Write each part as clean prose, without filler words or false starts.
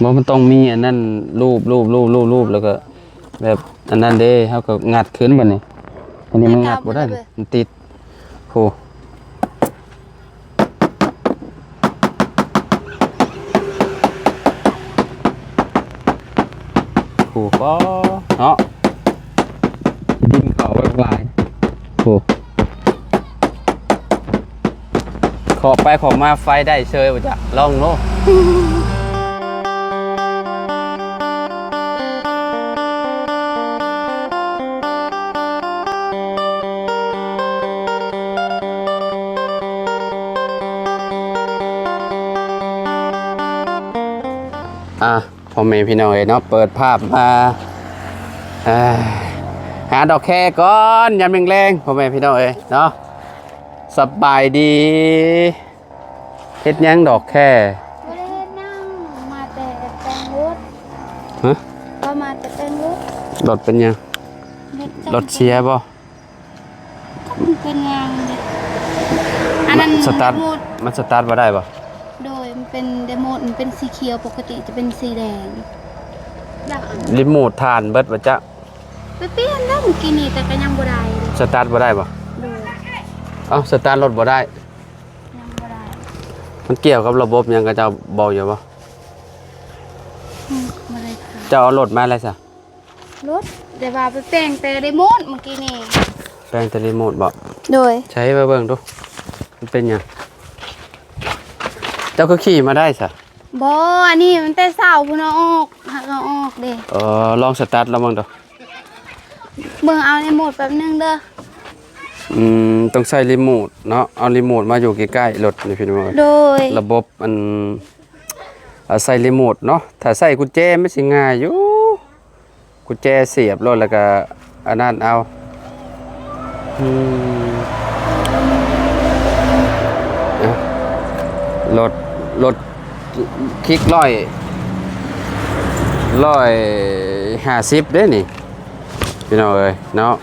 มันต้องมีอันนั้นรูปแล้วก็แบบอันนั้นเด้เฮาก็งัดขึ้นบัดนี้อันนี้มันงัดบ่ได้มันติดโหก็เนาะดินเขาไวๆโหขอไปขอมาไฟได้เชยบ่จ๊ะลองโลพ่อแม่พี่น้องเนาะเปิดภาพมาหาดอกแค่ก่อนยามแรงๆพ่อแม่พี่น้องเนาะสบายดีเฮ็ดยังดอกแค่ไม่ได้นั่งมาแต่แตงรถฮะก็มาแต่แตงรถรถเป็นยังรถเชียร์บ่เป็นงานอันนั้นสตาร์ทมันสตาร์ทบ่ได้บ่โดยมันเป็นเดโมดมันเป็นสีเขียวปกติจะเป็นสีแดงรีโมททานเบิดบ่จ๊ะไปเปลี่ยนแล้วเมื่อกี้นี่แต่ก็ยังบ่ได้สตาร์ทบ่ได้บ่โดยสตาร์ทรถบ่ได้ยังบ่ได้มันเกี่ยวกับระบบยังก็จะบอกอยู่บ่บ่ได้ค่ะจะเอารถมาอะไรซะรถแต่ว่าไปแปลงแต่เดโมดเมื่อกี้นี่แปลงแต่รีโมทบ่โดยใช้มาเบิ่งดูมันเป็นหยังเจ้าก็ขี่มาได้ซะบ่อันนี้มันแต่เช้าพุ่นเอาออกหักเอาออกเด้ลองสตาร์ทแล้วเบิ่งดูเบิ่งเอาในโหมดแป๊บนึงเด้อต้องใช้รีโมทเนาะเอารีโมทมาอยู่ใกล้ๆรถนี่พี่น้องโดยระบบใส่รีโมทเนาะถ้าใส่กุญแจมันสิง่ายอยู่กุญแจเสียบรถแล้วก็อันนั้นเอารถคลิก150เด้นี่พี่น้องเอ้ยเนาะ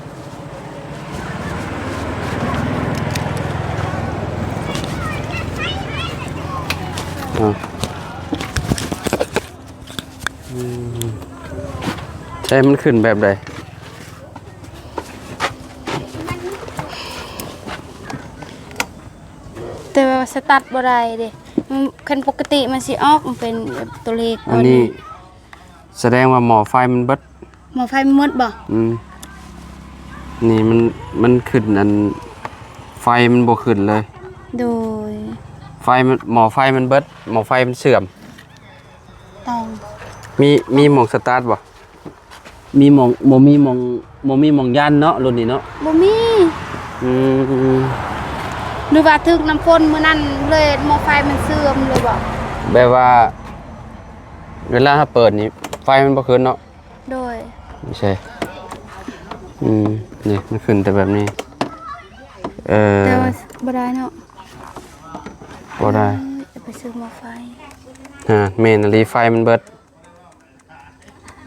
ใช่มันขึ้นแบบใดแต่ว่าสตาร์ทบ่ได้เด้คันปกติมันสิออกมันเป็นตัวเลขอันนี้แสดงว่าหมอไฟมันเบิดหมอไฟมันหมดบ่นี่มันขึ้นอันไฟมันบ่ขึ้นเลยโดยไฟมันหมอไฟมันเบิดหมอไฟมันเสื่อมต้องมีหมองสตาร์ทบ่มีหมองบ่มีหมองยันเนาะรุ่นนี้เนาะบ่มีหรือว่าถึกน้ำฝนมื้อนั้นเลยหม้อไฟมันเสื่อมเลยบ่แบบว่าเวลาถ้าเปิดนี่ไฟมันบ่ขึ้นเนาะโดยไม่ใช่นี่มันขึ้นแต่แบบนี้แต่ว่าบ่ได้เนาะบ่ได้ไปซื้อหม้อไฟเมนรีไฟมันเบิด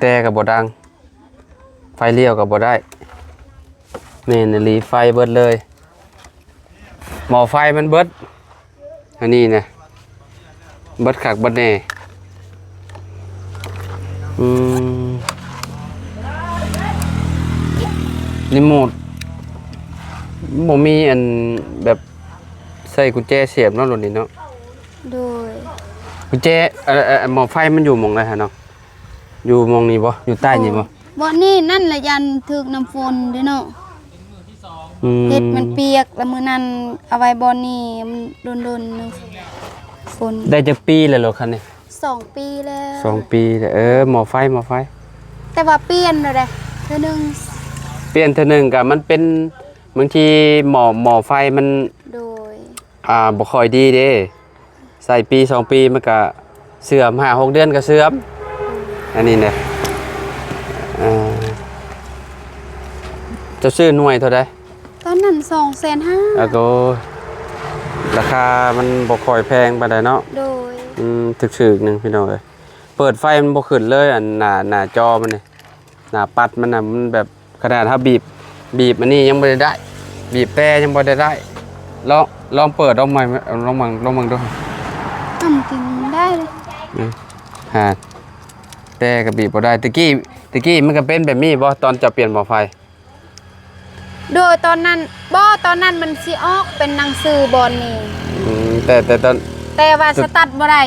แต่ก็บ่ดังไฟเลี้ยวก็บ่ได้เมนรีไฟเบิดเลยหม้อไฟมันเบิดอันนี้นะเบิดคักเบิดแน่รีโมทบ่มีอันแบบใส่กุญแจเสียบเนาะรุ่นนี้เนาะโดยกุญแจหม้อไฟมันอยู่หม้องไหนฮะเนาะอยู่หม้องนี้บ่อยู่ใต้นี่บ่นี่นั่นแหละยันถึกน้ำฝนเด้เนาะเฮ็ดมันเปียกแล้วมื้อนั้นเอาไว้บ่นี่มันโดนฝนได้จักปีแล้วเหรอคันนี้2 ปีแล้ว2 ปีหม้อไฟแต่ว่าเปลี่ยนแล้วเด้เทื่อนึงเปลี่ยนเทื่อนึงก็มันเป็นบางทีหม้อไฟมันโดยบ่ค่อยดีเด้ใส่ปี2 ปีมันก็เสื่อม5-6 เดือนก็เสื่อมอันนี้เนี่ยจะซื้อหน่วยเท่าใดตอนนั้น250,000ก็ราคามันบ่ค่อยแพงปานใดเนาะโดยถึกๆนึงพี่น้องเอ้ยเปิดไฟมันบ่ขึ้นเลยอันหน้าจอมันนี่หน้าปัดมันน่ะมันแบบขนาดถ้าบีบอันนี้ยังบ่ได้บีบแต่ยังบ่ได้ลองเปิดลองใหม่ลองมั่งดูทำกินได้เลย แต่ก็บีบบ่ได้ตะกี้มันก็เป็นแบบนี้บ่ตอนจะเปลี่ยนหม้อไฟ โดยตอนนั้นมันสิออกเป็นหนังสือบอลนี่ แต่ตอน แต่ว่าสตาร์ทบ่ได้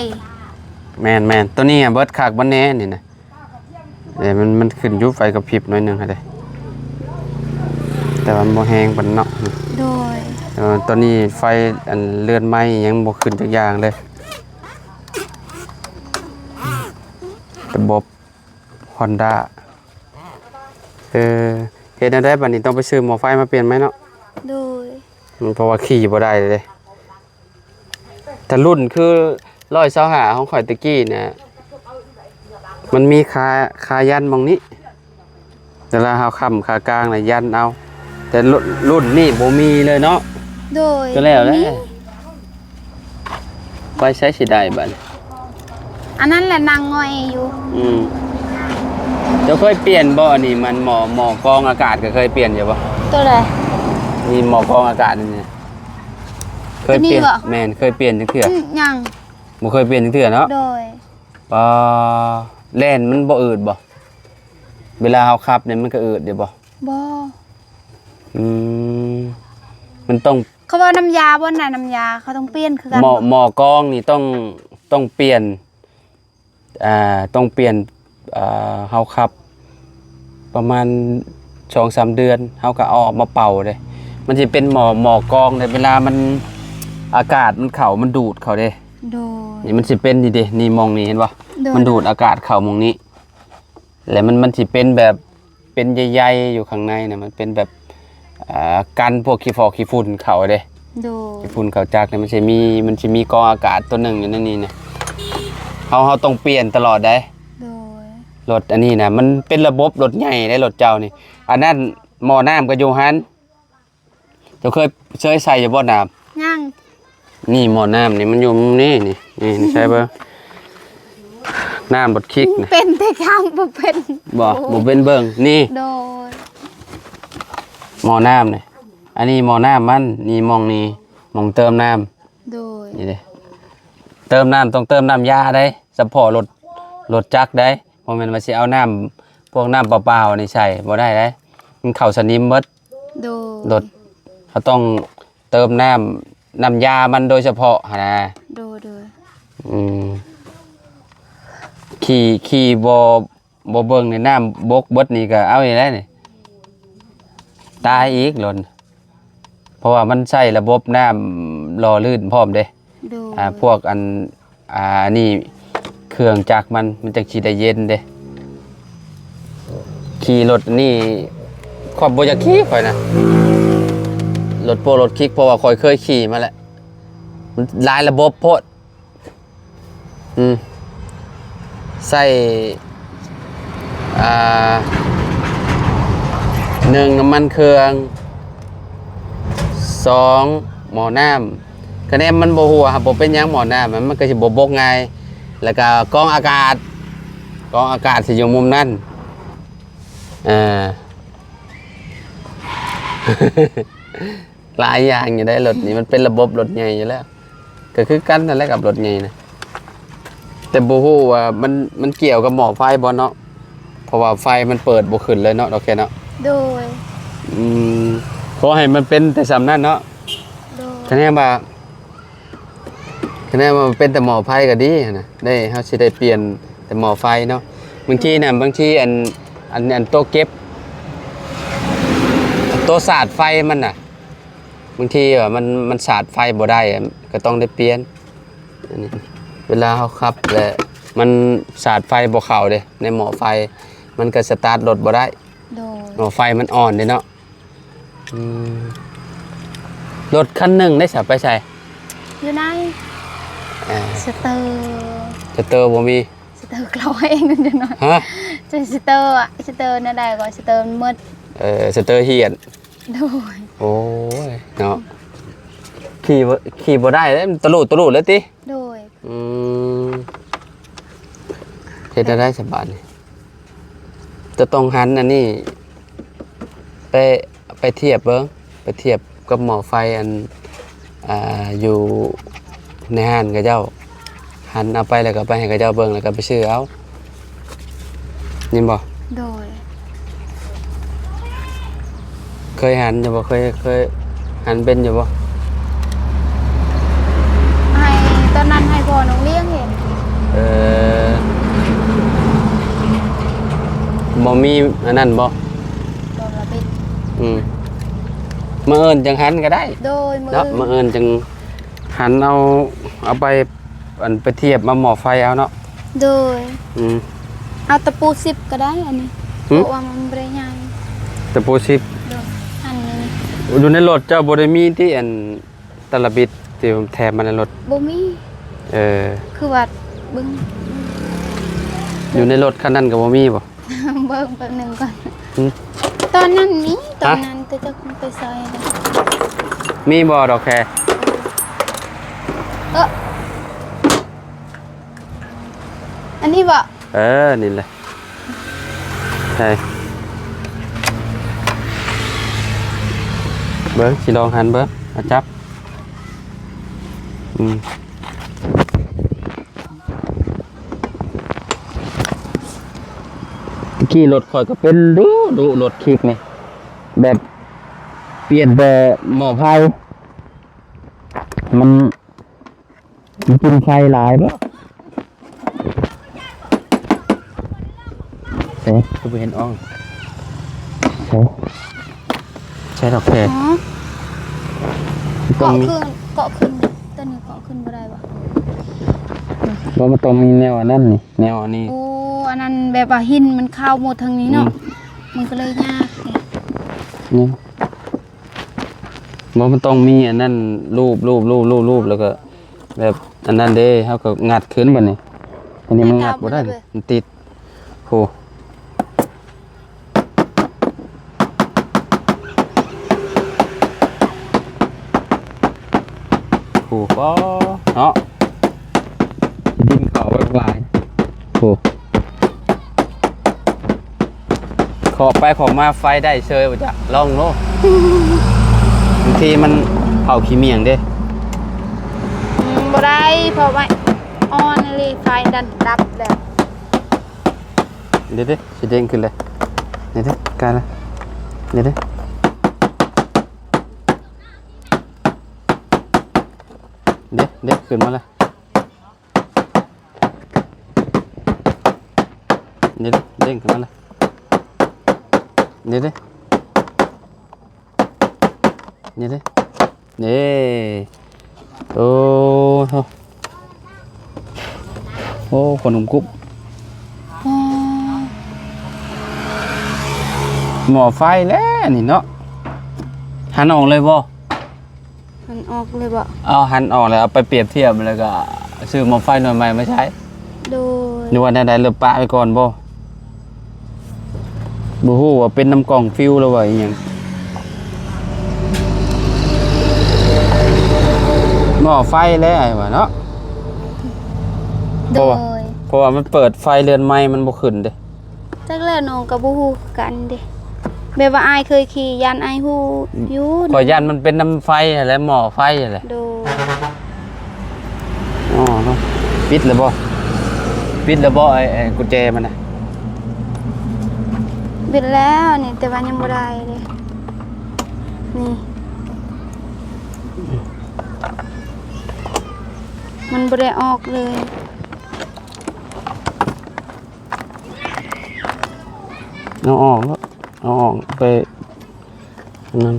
แม่นตัวนี้เบิดคักบ่แน่นี่นะมันขึ้นอยู่ไฟกระพริบหน่อยนึงค่ะเด้แต่มันบ่แฮงปานเนาะ โดย ตัวนี้ไฟอันเลื่อนไหม้ยังบ่ขึ้นจักอย่างเลยระบบ Honda เฮ็ดได้บัดนี้ต้องไปซื้อหม้อไฟมาเปลี่ยนไหมเนาะ โดย เพราะว่าขี่บ่ได้เลยแต่รุ่นคือ125ของข่อยตะกี้เนี่ยมันมีคายันมองนี้แต่ละเฮาค้ำคากลางน่ะยันเอาแต่รุ่นนี้บ่มีเลยเนาะ โดย ก็แล้วแหละไปใช้สิได้บัด อันนั้นแหละนางงอยอยู่ เจ้าเคยเปลี่ยนบ่อันนี้มันหมอกรองอากาศก็เคยเปลี่ยนอยู่บ่ ตัวใด นี่หมอกรองอากาศนี่เคยเปลี่ยน ตัวนี้เหรอ แม่นเคยเปลี่ยนจังเทื่อ ยัง บ่เคยเปลี่ยนจังเทื่อเนาะ โดย แล่นมันบ่อืดบ่เวลาเฮาขับเนี่ยมันก็อืดเด้บ่ บ่ มันต้อง เขาว่าน้ำยาบ่น่ะน้ำยาเขาต้องเปลี่ยนคือกัน หมอกรองนี่ต้องเปลี่ยนต้องเปลี่ยนเฮาขับ ประมาณ 2-3 เดือนเฮาก็เอาออกมาเป่าเด้มันสิเป็นหมอกรองในเวลามันอากาศมันเข้ามันดูดเข้าเด้ โดย นี่มันสิเป็นนี่เด้นี่มองนี่เห็นบ่ โดย มันดูดอากาศเข้ามองนี้แล้วมันสิเป็นแบบเป็นใหญ่ๆอยู่ข้างในน่ะมันเป็นแบบกันพวกขี้ฟอกขี้ฝุ่นเข้าเด้ โดย ขี้ฝุ่นเข้าจักเนี่ยมันสิมีกรองอากาศตัวหนึงอยู่ในนี้นะเฮาต้องเปลี่ยนตลอดได้ โดย รถอันนี้นะมันเป็นระบบรถใหญ่ได้รถเจ้านี่อันนั้นหม้อน้ำก็อยู่หันเจ้าเคยใส่อยู่บ่น้ำ ยัง นี่หม้อน้ำนี่มันอยู่นี่ใช่ป่ะน้ำรถคิกนะ เป็นแต่ข้างบ่เป็น บ่เป็นเบิ่งนี่ โดย หม้อน้ำนี่อันนี้หม้อน้ำมันนี่มองเติมน้ำ โดย นี่เด้เติมน้ำต้องเติมน้ำยาได้สปอร์ตรถจักรได้บ่แม่นว่าสิเอาน้ำพวกน้ำเปล่าๆนี่ใส่บ่ได้เด้มันเข้าสนิมเบิด โดย รถเขาต้องเติมน้ำยามันโดยเฉพาะหั่นนะ โดยโดย ขี่บ่เบิ่งในน้ำบกเบิดนี่ก็เอาอีกแล้วนี่ตายอีกหล่นเพราะว่ามันใช้ระบบน้ำหล่อลื่นพร้อมเด้ โดย พวกนี่เครื่องจักรมันจะขี่ได้เย็นเด้ขี่รถนี่ขอบบ่อยากขี่ข่อยนะรถคิกเพราะว่าข่อยเคยขี่มาแล้วมันหลายระบบโพดใส่1น้ำมันเครื่อง2หม้อน้ำคะแนนมันบ่หัวครับบ่เป็นหยังหม้อน้ำมันก็สิบ่บกง่ายแล้วก็กรองอากาศสิอยู่มุมนั้นหลายอย่างอยู่ได้รถนี่มันเป็นระบบรถใหญ่อยู่แล้วก็คือกันนั่นแหละกับรถใหญ่นะแต่บ่ฮู้ว่ามันเกี่ยวกับหม้อไฟบ่เนาะเพราะว่าไฟมันเปิดบ่ขึ้นเลยเนาะโอเคเนาะ โดย ขอให้มันเป็นแต่สำนั้นเนาะ โดย คะแนนว่ามันเป็นแต่หม้อไฟก็ดีนะได้เฮาสิได้เปลี่ยนแต่หม้อไฟเนาะบางทีอันโต๊ะเก็บโต๊ะสาดไฟมันน่ะบางทีว่ามันสาดไฟบ่ได้ก็ต้องได้เปลี่ยนอันนี้เวลาเฮาขับแล้วมันสาดไฟบ่เข้าเด้ในหม้อไฟมันก็สตาร์ทรถบ่ได้ โดย หม้อไฟมันอ่อนเด้เนาะรถคันหนึงได้สับไปใส่ อยู่ไหนสเตอร์ สเตอร์บ่มี สเตอร์เราเองกันจะหน่อย ฮะ จะสเตอร์อะสเตอร์นั่นได้ก่อนสเตอร์มันมืด สเตอร์เฮียน โดย โอ้ยเนาะขี่บ่ได้เลยมันตะลุเลยติ โดย เฮ็ดได้สบายนี่จะต้องหันอันนี้ไปเทียบเบิ่งไปเทียบกับหม้อไฟอันอยู่ในห้างกับเจ้าหันเอาไปแล้วก็ไปให้กับเจ้าเบิ่งแล้วก็ไปซื้อเอา นี่บ่ โดย เคยหันอยู่บ่เคยหันเป็นอยู่บ่ ให้ตอนนั้นให้พ่อน้องเลี้ยงเห็น บ่มีอันนั้นบ่ โดนระบิด มาเอิ้นจังหันก็ได้ โดยมือ เนาะมาเอิ้นจังหันเอาไปอันไปเทียบมาหม้อไฟเอาเนาะ โดย อืม เอาตะปู10ก็ได้อันนี้ หึ เพราะว่ามันบ่ได้ใหญ่ ตะปูสิบ โดยอันนี้ อยู่ในรถเจ้าบ่ได้มีที่อันตะละบิดที่แถมมาในรถ บ่มี คือ ว่าเบิ่ง อยู่ในรถคันนั้นก็บ่มีบ่ เบิ่งแป๊บหนึงก่อน หึ ตอนนั้นมีตอนนั้นแต่จะไปซอยเลย มีบ่ดอกแค อันนี้บ่ นี่แหละใช่เบิ้งสิลองหันเบิ้งเอาจับขี่รถข่อยก็เป็นดูรถคลิกนี่แบบเปลี่ยนแบบหมอไฟมันกินไฟหลายบ่ก็ไปเห็นอ่องใช่ดอกแค อ๋อเกาะขึ้นตัวนี้เกาะขึ้นบ่ได้บ่ ว่ามันต้องมีแนวอันนั้นนี่แนวอันนี้ โอ้อันนั้นแบบว่าหินมันเข้าหมดทางนี้เนาะมันก็เลยยากไง นี่ว่ามันต้องมีอันนั้นรูปแล้วก็แบบอันนั้นเด้เขาก็งัดขึ้นบ่นี่อันนี้มันงัดบ่ได้นี่มันติดโหก็เนาะดินเขาไว้หลายโหขอไปขอมาไฟได้เชยบ่จ้ะลองโลบางทีมันเผาขี้เมียงเด้ บ่ได้เพราะว่าออนเลยไฟดับแล้ว เดี๋ยวสิเด้งขึ้นเลยเดี๋ยวการละเดี๋ยวขึ้นมาเลยเดี๋ยวเด้งขึ้นมาเลยเดี๋ยวนี่โอ้ขนมกุ๊บหม้อไฟแล้วนี่เนาะหันออกเลยบ่ มันออกเลยบ่ เอาหันออกแล้วเอาไปเปรียบเทียบแล้วก็ซื้อหม้อไฟหน่วยใหม่มาใช้ โดย นึกว่าได้เลือกปะไปก่อนบ่ฮู้ว่าเป็นน้ำกล่องฟิวแล้วว่าอีหยังหม้อไฟแล้วไอ้ว่าเนาะ โดย เพราะว่ามันเปิดไฟเรือนไม้มันบ่ขึ้นเด้ จักแล้วน้องก็บ่ฮู้กันเด้แบบว่าอายเคยขี่ยันอายฮู้อยู่ ขอยันมันเป็นน้ำไฟอะไรหม้อไฟอะไร โดย อ๋อเนาะปิดแล้วบ่ไอ้กุญแจมันน่ะ บิดแล้วนี่แต่ว่ายังบ่ได้เลยนี่มันบ่ได้ออกเลย เอาออกแล้วเอาออกไปอันนั้น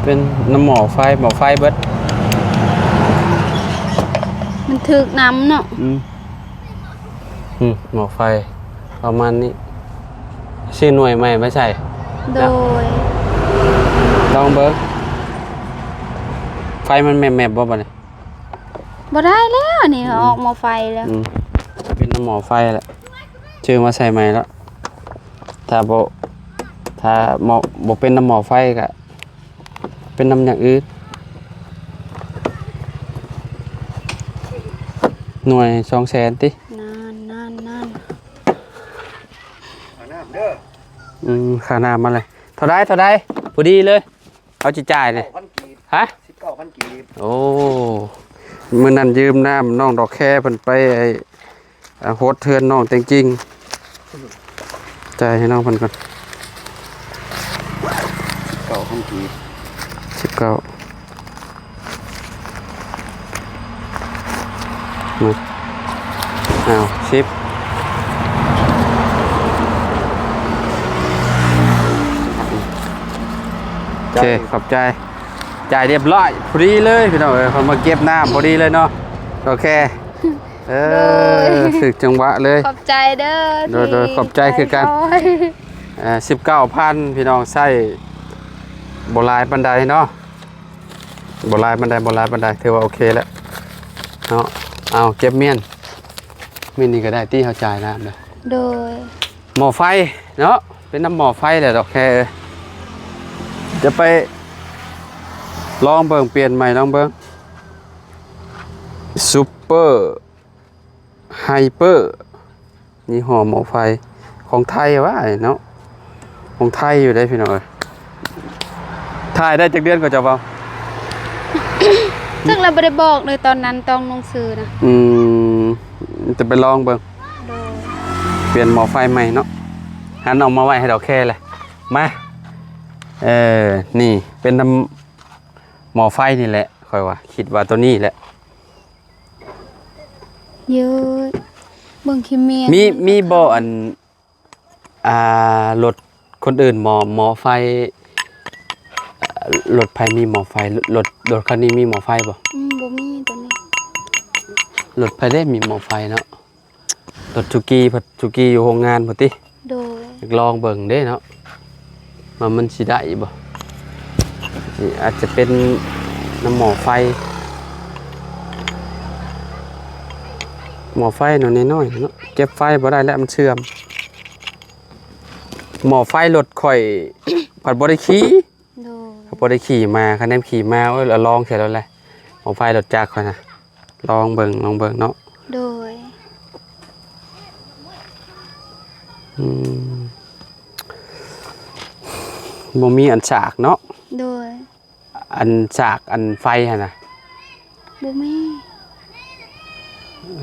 เป็นน้ำหม้อไฟเบิด มันถึกน้ำเนาะ หม้อไฟประมาณนี้ชื่อหน่วยใหม่ไม่ใช่ โดย ลองเบิร์ไฟมันแมบบ่เนี่ย บ่ได้แล้วนี่ออกมาไฟแล้ว เป็นน้ำหม้อไฟแหละชื่อมาใส่ใหม่แล้วถ้าบ่เป็นน้ำหม้อไฟก็เป็นน้ำอย่างอื่น หน่วย200,000ติ นาน เอาน้ำเด้อ ค่าน้ำมาเลยเท่าไรพอดีเลยเอาจิจ่ายเลย 9,000กีบ ฮะ 19,000กีบ โอ้มื้อนั้นยืมน้ำน้องดอกแค่เพิ่นไปโฮสเทือนน้องแต่งจริงจ่ายให้น้องเพิ่นก่อน 9,000กีบ 19มาอ้าว10โอเคขอบใจจ่ายเรียบร้อยพอดีเลยพี่น้องเขามาเก็บน้ำพอดีเลยเนาะโอเคถึกจังหวะเลย ขอบใจเด้อ โดยขอบใจคือกัน 19,000พี่น้องใส่โบราณบันไดเนาะโบราณบันไดถือว่าโอเคแล้วเนาะเอาเก็บเมียนนี่ก็ได้ที่เขาจ่ายน้ำเลย โดย หม้อไฟเนาะเป็นน้ำหม้อไฟแหละดอกแค่จะไปลองเบิ่งเปลี่ยนใหม่ลองเบิ่งซูเปอร์ไฮเปอร์นี่ห่อหม้อไฟของไทยวะเนาะของไทยอยู่ได้พี่น้องเอ้ยถ่ายได้จากเดือนก็จะเบา ซึ่งเราไม่ได้บอกเลยตอนนั้นต้องลงซื้อนะ จะไปลองเบิ่ง โดย เปลี่ยนหม้อไฟใหม่เนาะหันออกมาไว้ให้ดอกแค่เลยมานี่เป็นน้ำหม้อไฟนี่แหละค่อยว่าคิดว่าตัวนี้แหละ เยอะเบิ่งคิเมีย มีบ่อันรถคนอื่นหมอไฟรถไฟมีหมอไฟรถคันนี้มีหมอไฟบ่ บ่มีตัวนี้ รถไฟได้มีหมอไฟเนาะรถจุกี้อยู่โรงงานพุ่นติ โดย อยากลองเบิ่งเด้เนาะว่ามันสิได้บ่นี่อาจจะเป็นน้ำหมอไฟหมอไฟเนาะน้อยๆเนาะเก็บไฟบ่ได้แล้วมันเชื่อมหมอไฟรถข่อย ผัดบ่ได้ขี่ โดย บ่ได้ขี่มาคันแนมขี่มาเอ้ยแล้วลองเสร็จแล้วแหละหมอไฟรถจักรค่อยนะลองเบิ่งเนาะ โดย บ่มีอันฉากเนาะ โดย อันฉากอันไฟหั่นน่ะ บ่มี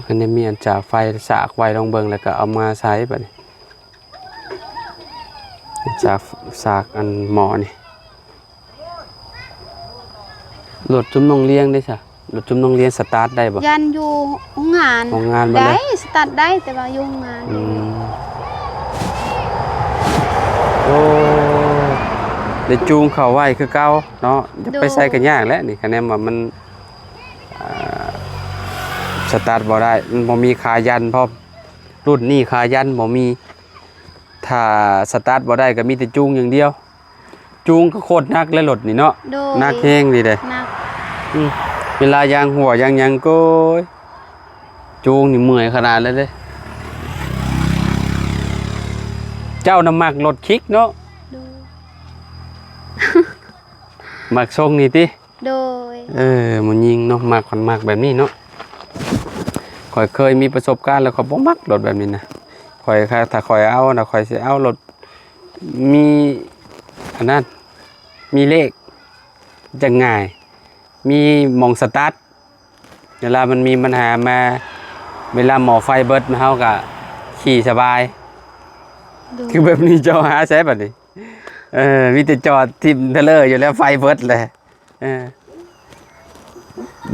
คันนี้มีอันฉากไฟฉากไว้ลองเบิ่งแล้วก็เอามาใช้บัดนี้ฉากอันหมอนี่รถจุ่มนองเลี้ยงได้ซะรถจุ่มนองเลี้ยงสตาร์ทได้บ่ ยันอยู่โรงงาน โรงงานบ่ ได้ เลย สตาร์ทได้แต่ว่าอยู่โรงงาน โอ้ได้จูงเข้าไว้คือเก่าเนาะจะไปใส่กันยากแล้วนี่คะแนนว่ามันสตาร์ทบ่ได้มันบ่มีขายันพร้อมรุ่นนี้ขายันบ่มีถ้าสตาร์ทบ่ได้ก็มีแต่จูงอย่างเดียวจูงก็โคตรหนักเลยรถนี่เนาะ โดย หนักแฮงดีเด้ นัก เวลายางหัวยางหยังก็จูงนี่เมื่อยขนาดเลยเด้เจ้าน้ำมักรถคิกเนาะ โดย มักทรงนี่ติ โดย มันยิงเนาะมักคนมักแบบนี้เนาะข่อยเคยมีประสบการณ์แล้วข่อยบ่มักรถแบบนี้นะข่อยถ้าข่อยเอานะข่อยสิเอารถมีอันนั้นมีเลขจะง่าย มีหม่องสตาร์ทเวลามันมีปัญหามาเวลาหมอไฟเบิดเฮาก็ขี่สบาย โดย คือแบบนี้เจ้าหาใช้แบบนี้มีแต่จอดทิมเทเลอร์อยู่แล้วไฟเบิดเลย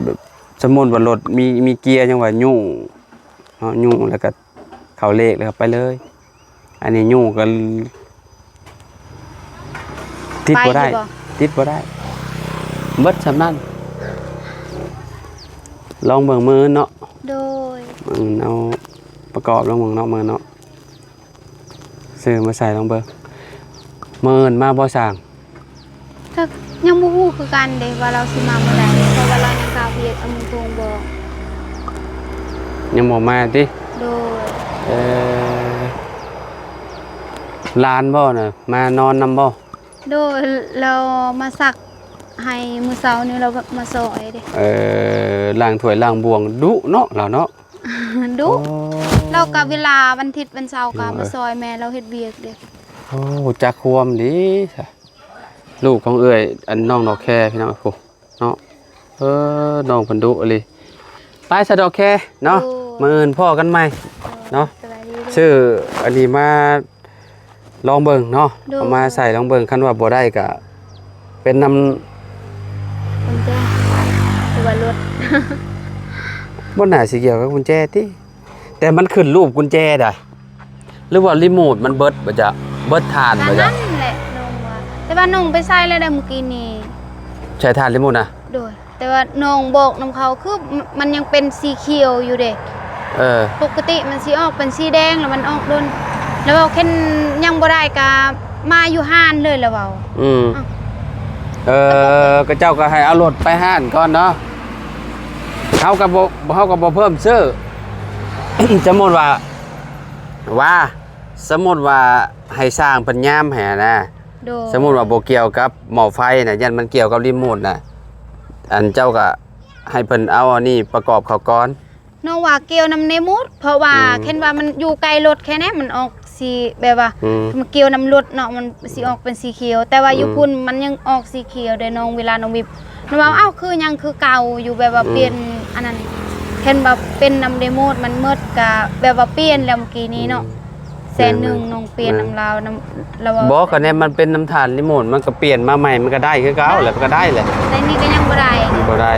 แบบสมมุติว่ารถมีเกียร์จังว่ายุ่งเนาะยุ่งแล้วก็เข้าเลขแล้วก็ไปเลย อันนี้ยุ่งก็ติดบ่ได้ ไปอยู่บ่ ติดบ่ได้เบิดสำนั้นลองเบิ่งมือเนาะ โดย เอาประกอบลองเบิ่งเนาะมือเนาะซื้อมาใส่ลองเบิ่งมือมาบ่สั่ง ถ้ายังบ่ฮู้คือกันเด้ว่าเราสิมาเมื่อใดเพราะว่าเรายังข่าวเวียกเอามือตรงบอก ยังบ่มาติ โดย ลานบ่น่ะมานอนนำบ่ โดยเรามาสักให้มื้อเช้านี้เรามาซอยเด้ ล้างถ้วยล้างบวงดุเนาะเราเนาะ ดุ โอ้ เราก็เวลาวันอาทิตย์วันเสาร์ก็มาซอยแม่เราเฮ็ดเวียกเด้ โอ้จักความดีซะลูกของเอื้อยอันน้องดอกแคพี่น้องโอ้เนาะน้องเพิ่นดุอีหลีไปซะดอกแคเนาะมื้ออื่นพ้อกันใหม่เนาะ สบายดีเด้อ ชื่ออันนี้มาลองเบิ่งเนาะ ดู เอามาใส่ลองเบิ่งคันว่าบ่ได้ก็เป็นนำ กุญแจหรือว่ารถ บ่น่าสิเกี่ยวกับกุญแจติแต่มันขึ้นรูปกุญแจได้หรือว่ารีโมทมันเบิดบ่จะเบิดทาน ก็ บ่จะ นั่นแหละน้องว่าแต่ว่าน้องไปใส่แล้วได้เมื่อกี้นี้ ใช้ทานรีโมทนะ โดยแต่ว่าน้องบอกนํเขาคือมันยังเป็นสีเขียวอยู่เด้ เออ ปกติมันสิออกเป็นสีแดงแล้วมันออกโดนแล้วเว้าแค่นยังบ่ได้ก็มาอยู่ห้านเลยแล้วเว้า อืม อ้าว ก็เจ้าก็ให้เอารถไปห้านก่อนเนาะเฮาก็บ่เพิ่มซื้อ สมมุติว่าสมมุติว่าให้สร้างเพิ่นยามให้นะ โดย สมมุติว่าบ่เกี่ยวกับหม้อไฟน่ะยันมันเกี่ยวกับรีโมทน่ะอันเจ้าก็ให้เพิ่นเอาอันนี้ประกอบเข้าก่อน น้องว่าเกี่ยวนำในมุดเพราะว่า อืม แค่นว่ามันอยู่ไกลรถแค่นี้มันออกสีแบบว่า อืม มันเกี่ยวนำรถเนาะมันสิออกเป็นสีเขียว แต่ว่าอยู่ อืม พุ่นมันยังออกสีเขียวเด้น้องเวลาน้องบิบน้องว่าอ้าวคือยังคือเก่าอยู่แบบว่า อืม เปลี่ยนอันนั้นแค่นว่าเป็นนำเดโมดมันมืดกะแบบว่าเปลี่ยนแล้วเมื่อกี้นี้เนาะ100,000น้องเปลี่ยนนำลาวน้ำเรา บ่ก็แน่มันเป็นน้ำถ่านรีโมทมันก็เปลี่ยนมาใหม่มันก็ได้คือเก่าแหละมันก็ได้แหละ แต่นี่ก็ยังบ่ได้ บ่ได้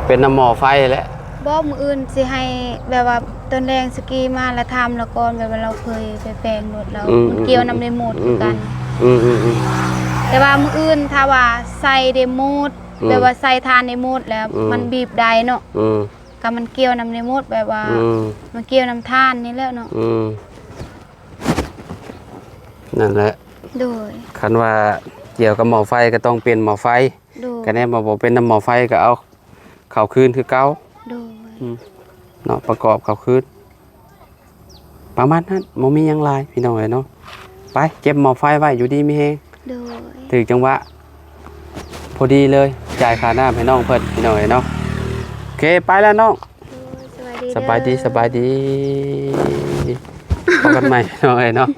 เป็นน้ำหม้อไฟแหละ บ่มื้ออื่นสิให้แบบว่าต้นแดงสกีมาแล้วทำแล้วก่อนแบบว่าเราเคยไปแปลงรถแล้วมันเกี่ยวนำเดโมดคือกัน อืม แต่ว่ามืออื่นถ้าว่าใส่เดโมด อืม แบบว่าใส่ทานในโมดแล้ว อืม มันบีบได้เนาะ อืม ก็มันเกี่ยวนำในโมดแบบว่า อืม มันเกี่ยวน้ำทานนี่แหล้วเนาะ อืมนั่นแหละ โดย คันว่าเกี่ยวกับหม้อไฟก็ต้องเปลี่ยนหม้อไฟ โดย ก็แน่บ่เป็นน้ำหม้อไฟก็เอาเข้าคืนคือเก่า โดย เนาะประกอบเข้าคืนประมาณนั้นบ่มีหยังหลายพี่น้องเอ้ยเนาะไปเก็บหม้อไฟไว้อยู่ดีมีแฮง โดย ถึงจังหวะพอดีเลยจ่ายค่าน้ำให้น้องเพิ่นพี่น้องเอ้ยเนาะโอเคไปแล้วน้อง โดยสบายดี สบายดี เด้อ พบกันใหม่พี่น้องเอ้ยเนาะ